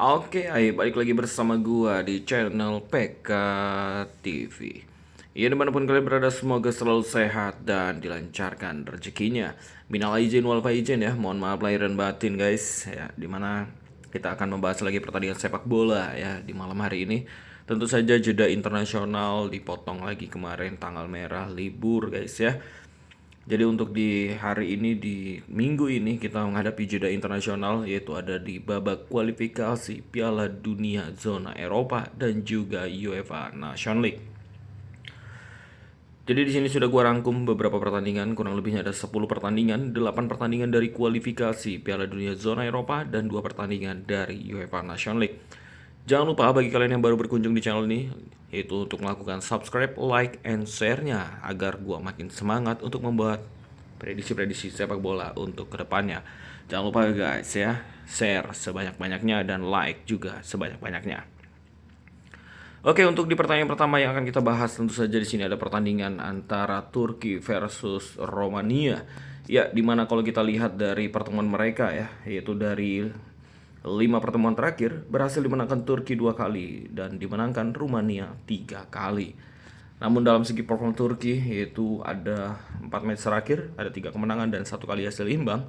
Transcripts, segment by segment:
Oke, ayo balik lagi bersama gua di channel PK TV. Ya dimanapun kalian berada, semoga selalu sehat dan dilancarkan rezekinya. Minal aidin wal faizin ya, mohon maaf lahir dan batin guys. Ya, dimana kita akan membahas lagi pertandingan sepak bola ya di malam hari ini. Tentu saja jeda internasional dipotong lagi kemarin tanggal merah libur guys ya. Jadi untuk di hari ini, di minggu ini kita menghadapi jeda internasional, yaitu ada di babak kualifikasi Piala Dunia zona Eropa dan juga UEFA Nation League. Jadi di sini sudah gua rangkum beberapa pertandingan, kurang lebihnya ada 10 pertandingan, 8 pertandingan dari kualifikasi Piala Dunia zona Eropa dan 2 pertandingan dari UEFA Nation League. Jangan lupa bagi kalian yang baru berkunjung di channel ini, yaitu untuk melakukan subscribe, like, and share-nya agar gua makin semangat untuk membuat prediksi-prediksi sepak bola untuk kedepannya. Jangan lupa guys ya, share sebanyak-banyaknya dan like juga sebanyak-banyaknya. Oke, untuk di pertandingan pertama yang akan kita bahas, tentu saja di sini ada pertandingan antara Turki versus Romania. Ya, dimana kalau kita lihat dari pertemuan mereka ya, yaitu dari 5 pertemuan terakhir berhasil dimenangkan Turki 2 kali dan dimenangkan Rumania 3 kali. Namun dalam segi perform Turki, yaitu ada 4 match terakhir, ada 3 kemenangan dan 1 kali hasil imbang.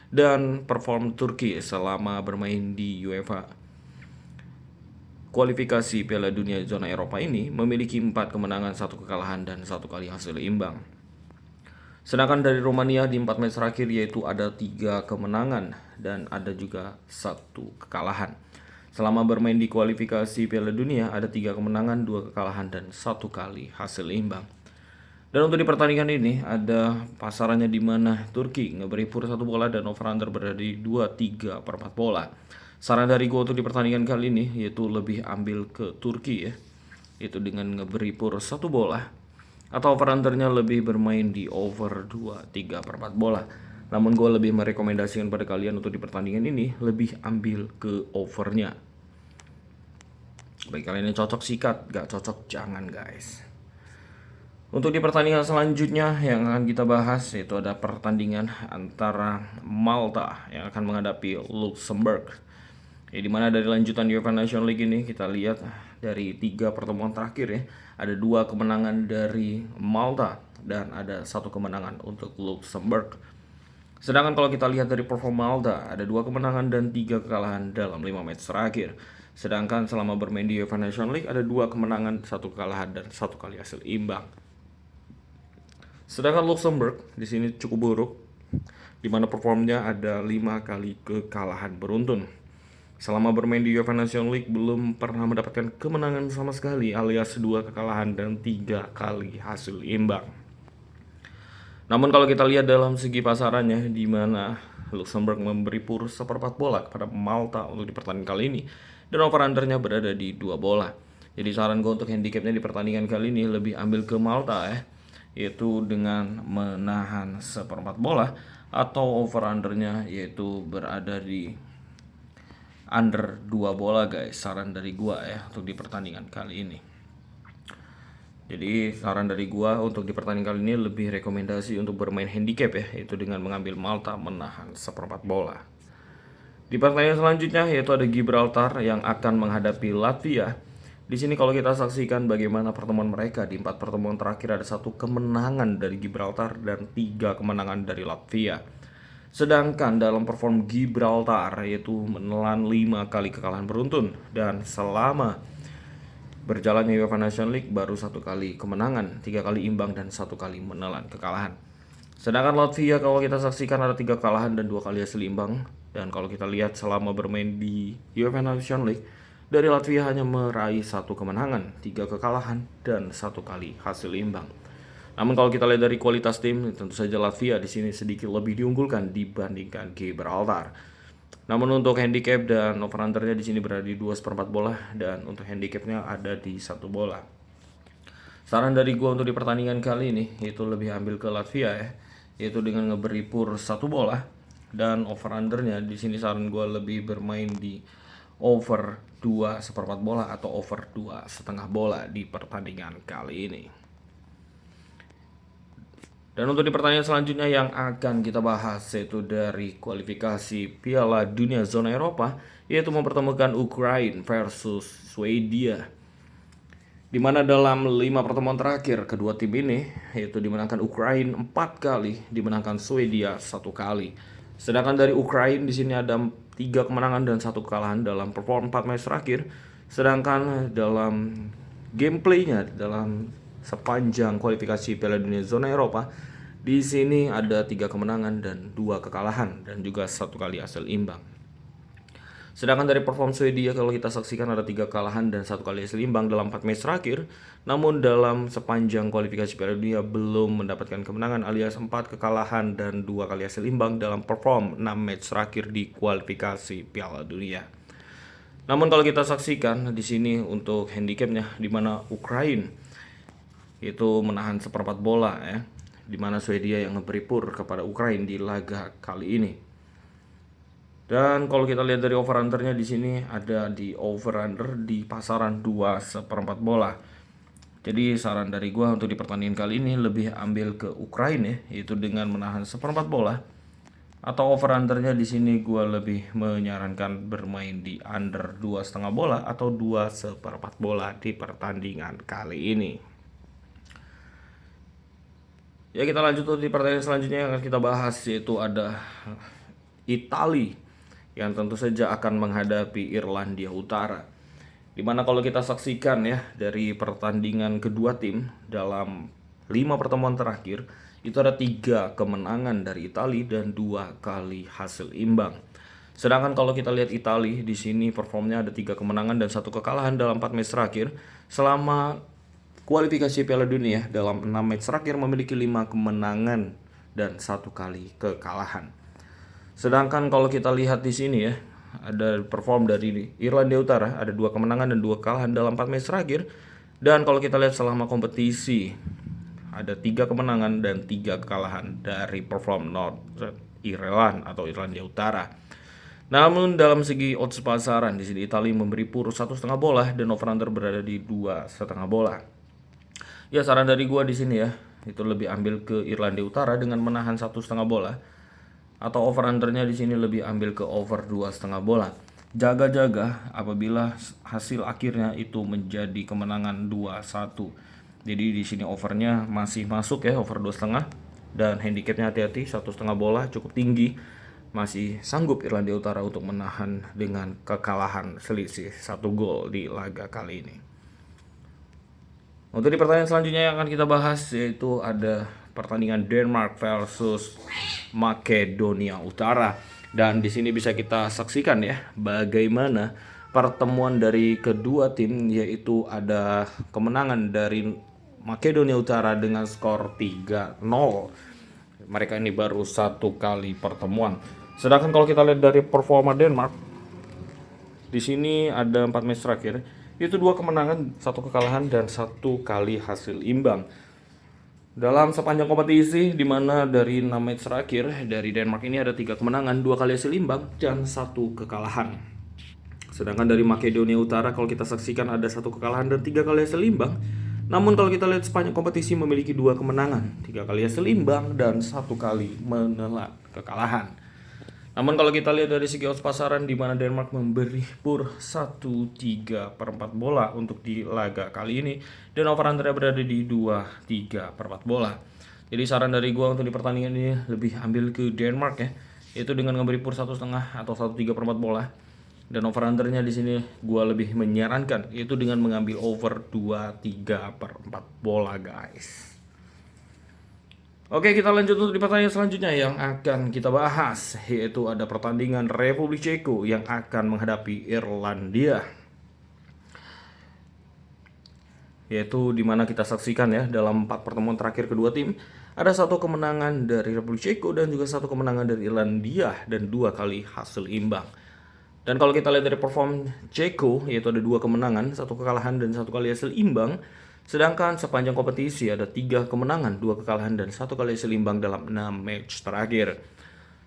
Dan perform Turki selama bermain di UEFA kualifikasi Piala Dunia zona Eropa ini memiliki 4 kemenangan, 1 kekalahan dan 1 kali hasil imbang. Sedangkan dari Romania di 4 match terakhir yaitu ada 3 kemenangan dan ada juga 1 kekalahan. Selama bermain di kualifikasi Piala Dunia ada 3 kemenangan, 2 kekalahan dan 1 kali hasil imbang. Dan untuk di pertandingan ini ada pasarannya di mana Turki ngeberi pur 1 bola dan over-under berada di 2,3 per 4 bola. Saran dari gue untuk di pertandingan kali ini yaitu lebih ambil ke Turki ya, yaitu dengan ngeberi pur 1 bola atau over-undernya lebih bermain di over 2,3 per 4 bola. Namun gue lebih merekomendasikan pada kalian untuk di pertandingan ini lebih ambil ke overnya. Bagi kalian yang cocok sikat, gak cocok jangan guys. Untuk di pertandingan selanjutnya yang akan kita bahas yaitu ada pertandingan antara Malta yang akan menghadapi Luxembourg. Ya, dimana dari lanjutan UEFA Nation League ini kita lihat dari 3 pertemuan terakhir ya, ada 2 kemenangan dari Malta dan ada 1 kemenangan untuk Luxembourg. Sedangkan kalau kita lihat dari performa Malta, ada 2 kemenangan dan 3 kekalahan dalam 5 match terakhir. Sedangkan selama bermain di UEFA Nation League ada 2 kemenangan, 1 kekalahan dan 1 kali hasil imbang. Sedangkan Luxembourg di sini cukup buruk, di mana performnya ada 5 kali kekalahan beruntun. Selama bermain di UEFA Nation League belum pernah mendapatkan kemenangan sama sekali, alias 2 kekalahan dan 3 kali hasil imbang. Namun kalau kita lihat dalam segi pasarannya, di mana Luxembourg memberi pur 1/4 bola kepada Malta untuk di pertandingan kali ini, dan over-undernya berada di 2 bola. Jadi saran gue untuk handicapnya di pertandingan kali ini lebih ambil ke Malta ya, yaitu dengan menahan 1/4 bola atau over-undernya yaitu berada di under 2 bola guys, saran dari gua ya untuk di pertandingan kali ini. Jadi saran dari gua untuk di pertandingan kali ini lebih rekomendasi untuk bermain handicap ya, yaitu dengan mengambil Malta menahan 1/4 bola. Di pertandingan selanjutnya yaitu ada Gibraltar yang akan menghadapi Latvia. Di sini kalau kita saksikan bagaimana pertemuan mereka di 4 pertemuan terakhir ada 1 kemenangan dari Gibraltar dan 3 kemenangan dari Latvia. Sedangkan dalam perform Gibraltar yaitu menelan 5 kali kekalahan beruntun dan selama berjalannya UEFA Nation League baru 1 kali kemenangan, 3 kali imbang dan 1 kali menelan kekalahan. Sedangkan Latvia kalau kita saksikan ada 3 kekalahan dan 2 kali hasil imbang. Dan kalau kita lihat selama bermain di UEFA Nation League, dari Latvia hanya meraih 1 kemenangan, 3 kekalahan dan 1 kali hasil imbang. Namun kalau kita lihat dari kualitas tim, tentu saja Latvia di sini sedikit lebih diunggulkan dibandingkan Gibraltar. Namun untuk handicap dan over-undernya di sini berada di 2/4 bola dan untuk handicapnya ada di 1 bola. Saran dari gua untuk di pertandingan kali ini yaitu lebih ambil ke Latvia ya, yaitu dengan ngeberi pur 1 bola dan over-undernya di sini saran gua lebih bermain di over 2/4 bola atau over 2,5 bola di pertandingan kali ini. Dan untuk di pertandingan selanjutnya yang akan kita bahas yaitu dari kualifikasi Piala Dunia zona Eropa, yaitu mempertemukan Ukraina versus Swedia. Di mana dalam 5 pertemuan terakhir kedua tim ini yaitu dimenangkan Ukraina 4 kali, dimenangkan Swedia 1 kali. Sedangkan dari Ukraina di sini ada 3 kemenangan dan 1 kekalahan dalam perform 4 match terakhir. Sedangkan dalam gameplaynya dalam sepanjang kualifikasi Piala Dunia zona Eropa, di sini ada 3 kemenangan dan 2 kekalahan dan juga 1 kali hasil imbang. Sedangkan dari perform Swedia kalau kita saksikan ada 3 kekalahan dan 1 kali hasil imbang dalam 4 match terakhir. Namun dalam sepanjang kualifikasi Piala Dunia belum mendapatkan kemenangan alias 4 kekalahan dan 2 kali hasil imbang dalam perform 6 match terakhir di kualifikasi Piala Dunia. Namun kalau kita saksikan di sini untuk handicapnya di mana Ukraina itu menahan seperempat bola ya, di mana Swedia yang ngeberi pur kepada Ukraina di laga kali ini. Dan kalau kita lihat dari over undernya di sini ada di over under di pasaran 2/4 bola. Jadi saran dari gua untuk di pertandingan kali ini lebih ambil ke Ukraina yaitu dengan menahan 1/4 bola. Atau over undernya di sini gua lebih menyarankan bermain di under 2,5 bola atau 2/4 bola di pertandingan kali ini. Ya kita lanjut di pertandingan selanjutnya yang akan kita bahas yaitu ada Italia yang tentu saja akan menghadapi Irlandia Utara. Dimana kalau kita saksikan ya dari pertandingan kedua tim dalam 5 pertemuan terakhir itu ada 3 kemenangan dari Italia dan 2 kali hasil imbang. Sedangkan kalau kita lihat Italia di sini performnya ada 3 kemenangan dan 1 kekalahan dalam 4 match terakhir. Selama kualifikasi Piala Dunia dalam 6 match terakhir memiliki 5 kemenangan dan 1 kali kekalahan. Sedangkan kalau kita lihat di sini ya, ada perform dari Irlandia Utara, ada 2 kemenangan dan 2 kekalahan dalam 4 match terakhir. Dan kalau kita lihat selama kompetisi, ada 3 kemenangan dan 3 kekalahan dari perform North Ireland atau Irlandia Utara. Namun dalam segi odds pasaran di sini Italia memberi pur 1,5 bola dan over under berada di 2,5 bola. Ya saran dari gua di sini ya, itu lebih ambil ke Irlandia Utara dengan menahan 1,5 bola. Atau over undernya di sini lebih ambil ke over 2,5 bola. Jaga-jaga apabila hasil akhirnya itu menjadi kemenangan 2-1. Jadi di sini overnya masih masuk ya, over 2,5 dan handicapnya hati-hati 1,5 bola cukup tinggi. Masih sanggup Irlandia Utara untuk menahan dengan kekalahan selisih 1 gol di laga kali ini. Untuk di pertandingan selanjutnya yang akan kita bahas yaitu ada pertandingan Denmark versus Makedonia Utara. Dan di sini bisa kita saksikan ya bagaimana pertemuan dari kedua tim, yaitu ada kemenangan dari Makedonia Utara dengan skor 3-0. Mereka ini baru 1 kali pertemuan. Sedangkan kalau kita lihat dari performa Denmark, di sini ada 4 match terakhir, yaitu 2 kemenangan, 1 kekalahan dan 1 kali hasil imbang. Dalam sepanjang kompetisi di mana dari 6 match terakhir dari Denmark ini ada 3 kemenangan, 2 kali hasil imbang dan 1 kekalahan. Sedangkan dari Makedonia Utara kalau kita saksikan ada 1 kekalahan dan 3 kali hasil imbang. Namun kalau kita lihat sepanjang kompetisi memiliki 2 kemenangan, 3 kali hasil imbang dan 1 kali menelan kekalahan. Namun kalau kita lihat dari segi odds pasaran di mana Denmark memberi pur 1/3/4 bola untuk di laga kali ini dan over under berada di 2/3/4 bola. Jadi saran dari gua untuk di pertandingan ini lebih ambil ke Denmark ya, yaitu dengan memberi pur 1,5 atau 1/3/4 bola. Dan over undernya di sini gua lebih menyarankan yaitu dengan mengambil over 2/3/4 bola guys. Oke, kita lanjut untuk di pertandingan selanjutnya yang akan kita bahas, yaitu ada pertandingan Republik Ceko yang akan menghadapi Irlandia. Yaitu dimana kita saksikan ya dalam 4 pertemuan terakhir kedua tim ada 1 kemenangan dari Republik Ceko dan juga 1 kemenangan dari Irlandia dan 2 kali hasil imbang. Dan kalau kita lihat dari perform Ceko, yaitu ada 2 kemenangan, 1 kekalahan dan 1 kali hasil imbang. Sedangkan sepanjang kompetisi ada 3 kemenangan, 2 kekalahan dan 1 kali hasil imbang dalam 6 match terakhir.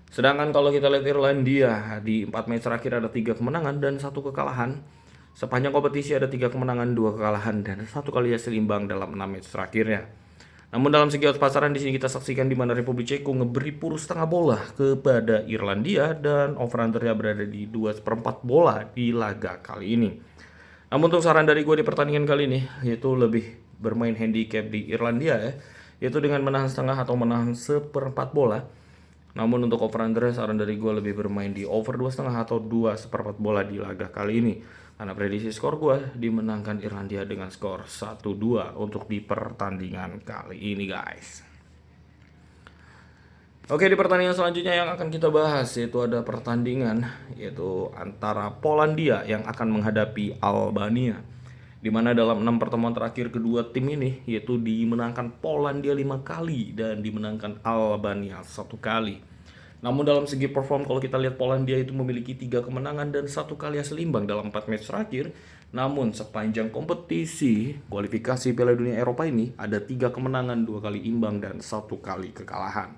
Sedangkan kalau kita lihat Irlandia di 4 match terakhir ada 3 kemenangan dan 1 kekalahan. Sepanjang kompetisi ada 3 kemenangan, 2 kekalahan dan 1 kali hasil imbang dalam 6 match terakhirnya. Namun dalam segi odds pasaran di sini kita saksikan di mana Republik Ceko ngeberi pur setengah bola kepada Irlandia dan over-undernya berada di 2/4 bola di laga kali ini. Namun untuk saran dari gue di pertandingan kali ini yaitu lebih bermain handicap di Irlandia ya, yaitu dengan menahan setengah atau menahan 1/4 bola. Namun untuk over-under saran dari gue lebih bermain di over 2,5 atau 2/4 bola di laga kali ini. Karena prediksi skor gue dimenangkan Irlandia dengan skor 1-2 untuk di pertandingan kali ini guys. Oke, di pertandingan selanjutnya yang akan kita bahas yaitu ada pertandingan yaitu antara Polandia yang akan menghadapi Albania. Di mana dalam 6 pertemuan terakhir kedua tim ini yaitu dimenangkan Polandia 5 kali dan dimenangkan Albania 1 kali. Namun dalam segi perform kalau kita lihat Polandia itu memiliki 3 kemenangan dan 1 kali hasil imbang dalam 4 match terakhir. Namun sepanjang kompetisi kualifikasi Piala Dunia Eropa ini ada 3 kemenangan, 2 kali imbang dan 1 kali kekalahan.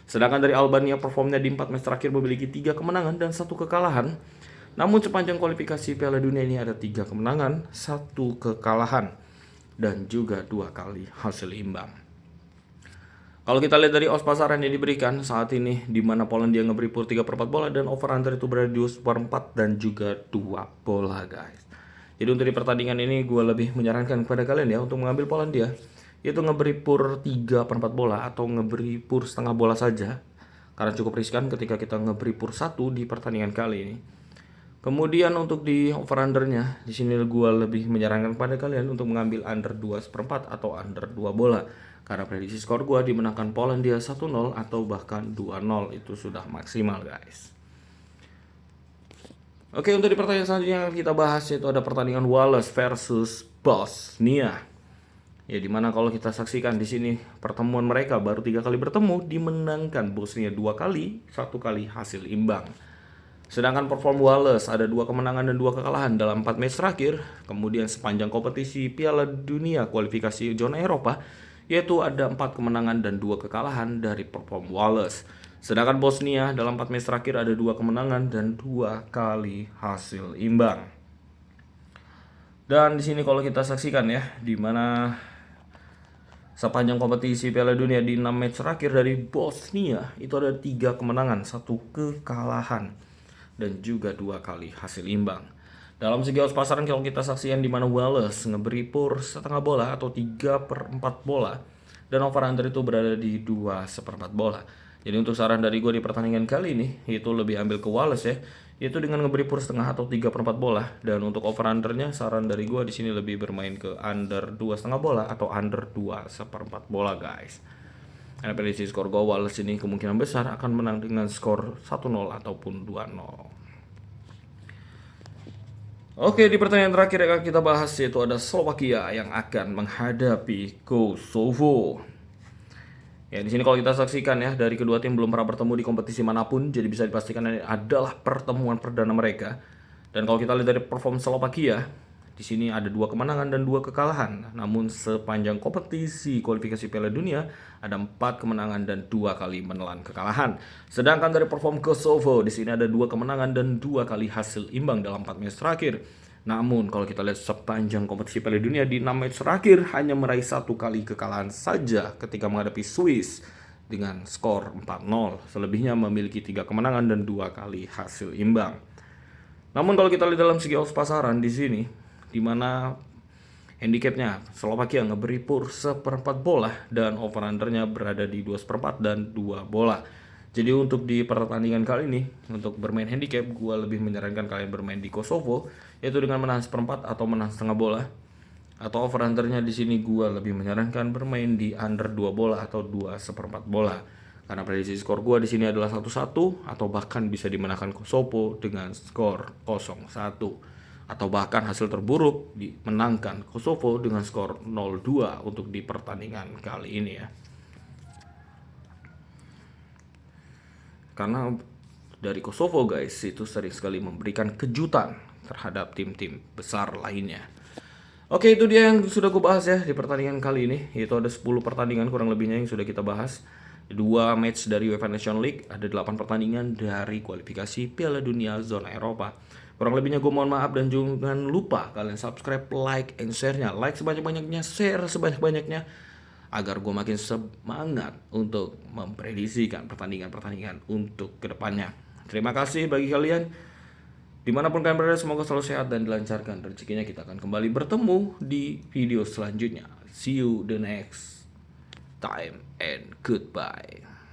Sedangkan dari Albania performnya di 4 match terakhir memiliki 3 kemenangan dan 1 kekalahan. Namun sepanjang kualifikasi Piala Dunia ini ada 3 kemenangan, 1 kekalahan dan juga 2 kali hasil imbang. Kalau kita lihat dari odds pasaran yang diberikan saat ini di mana Polandia ngeberi pur 3/4 bola dan over under itu berada di 2/4 dan juga 2 bola guys. Jadi untuk di pertandingan ini gue lebih menyarankan kepada kalian ya untuk mengambil Polandia itu ngeberi pur 3/4 bola atau ngeberi pur setengah bola saja. Karena cukup riskan ketika kita ngeberi pur 1 di pertandingan kali ini. Kemudian untuk di over undernya di sini gue lebih menyarankan kepada kalian untuk mengambil under 2/4 atau under 2 bola. Karena prediksi skor gue dimenangkan Polandia 1-0 atau bahkan 2-0 itu sudah maksimal guys. Oke, untuk di pertandingan selanjutnya yang kita bahas yaitu ada pertandingan Wales versus Bosnia. Ya dimana kalau kita saksikan di sini pertemuan mereka baru 3 kali bertemu dimenangkan Bosnia 2 kali, 1 kali hasil imbang. Sedangkan perform Wales ada 2 kemenangan dan 2 kekalahan dalam 4 match terakhir. Kemudian sepanjang kompetisi Piala Dunia kualifikasi zona Eropa yaitu ada 4 kemenangan dan 2 kekalahan dari perform Wales. Sedangkan Bosnia dalam 4 match terakhir ada 2 kemenangan dan 2 kali hasil imbang. Dan di sini kalau kita saksikan ya, di mana sepanjang kompetisi Piala Dunia di 6 match terakhir dari Bosnia itu ada 3 kemenangan, 1 kekalahan dan juga 2 kali hasil imbang. Dalam segi odds pasaran kalau kita saksikan di mana Wales ngeberi pur setengah bola atau 3/4 bola dan over under itu berada di 2/4 bola. Jadi untuk saran dari gue di pertandingan kali ini itu lebih ambil ke Wales ya, yaitu dengan ngeberi pur setengah atau 3/4 bola dan untuk over undernya saran dari gue di sini lebih bermain ke under 2,5 bola atau under 2/4 bola guys. Karena prediksi skor gue Wales ini kemungkinan besar akan menang dengan skor 1-0 ataupun 2-0. Oke, di pertandingan terakhir yang akan kita bahas yaitu ada Slovakia yang akan menghadapi Kosovo. Ya, di sini kalau kita saksikan ya, dari kedua tim belum pernah bertemu di kompetisi manapun, jadi bisa dipastikan ini adalah pertemuan perdana mereka. Dan kalau kita lihat dari perform Slovakia, di sini ada 2 kemenangan dan 2 kekalahan. Namun sepanjang kompetisi kualifikasi Piala Dunia ada 4 kemenangan dan 2 kali menelan kekalahan. Sedangkan dari perform Kosovo di sini ada 2 kemenangan dan 2 kali hasil imbang dalam 4 match terakhir. Namun kalau kita lihat sepanjang kompetisi Piala Dunia di 6 match terakhir hanya meraih 1 kali kekalahan saja ketika menghadapi Swiss dengan skor 4-0. Selebihnya memiliki 3 kemenangan dan 2 kali hasil imbang. Namun kalau kita lihat dalam segi odds pasaran di sini di mana handicapnya Slovakia ngeberi pur 1/4 bola dan over undernya berada di 2/4 dan 2 bola. Jadi untuk di pertandingan kali ini untuk bermain handicap gue lebih menyarankan kalian bermain di Kosovo yaitu dengan menahan 1/4 atau menahan setengah bola. Atau over undernya di sini gue lebih menyarankan bermain di under 2 bola atau 2/4 bola. Karena prediksi skor gue di sini adalah 1-1 atau bahkan bisa dimenangkan Kosovo dengan skor 0-1. Atau bahkan hasil terburuk dimenangkan Kosovo dengan skor 0-2 untuk di pertandingan kali ini ya. Karena dari Kosovo guys itu sering sekali memberikan kejutan terhadap tim-tim besar lainnya. Oke, itu dia yang sudah gue bahas ya di pertandingan kali ini. Yaitu ada 10 pertandingan kurang lebihnya yang sudah kita bahas. 2 match dari UEFA Nations League, ada 8 pertandingan dari kualifikasi Piala Dunia zona Eropa. Kurang lebihnya gue mohon maaf dan jangan lupa kalian subscribe, like, and share-nya. Like sebanyak-banyaknya, share sebanyak-banyaknya. agar gue makin semangat untuk memprediksikan pertandingan-pertandingan untuk kedepannya. Terima kasih bagi kalian dimanapun kalian berada, semoga selalu sehat dan dilancarkan rezekinya. Kita akan kembali bertemu di video selanjutnya. See you the next time and goodbye.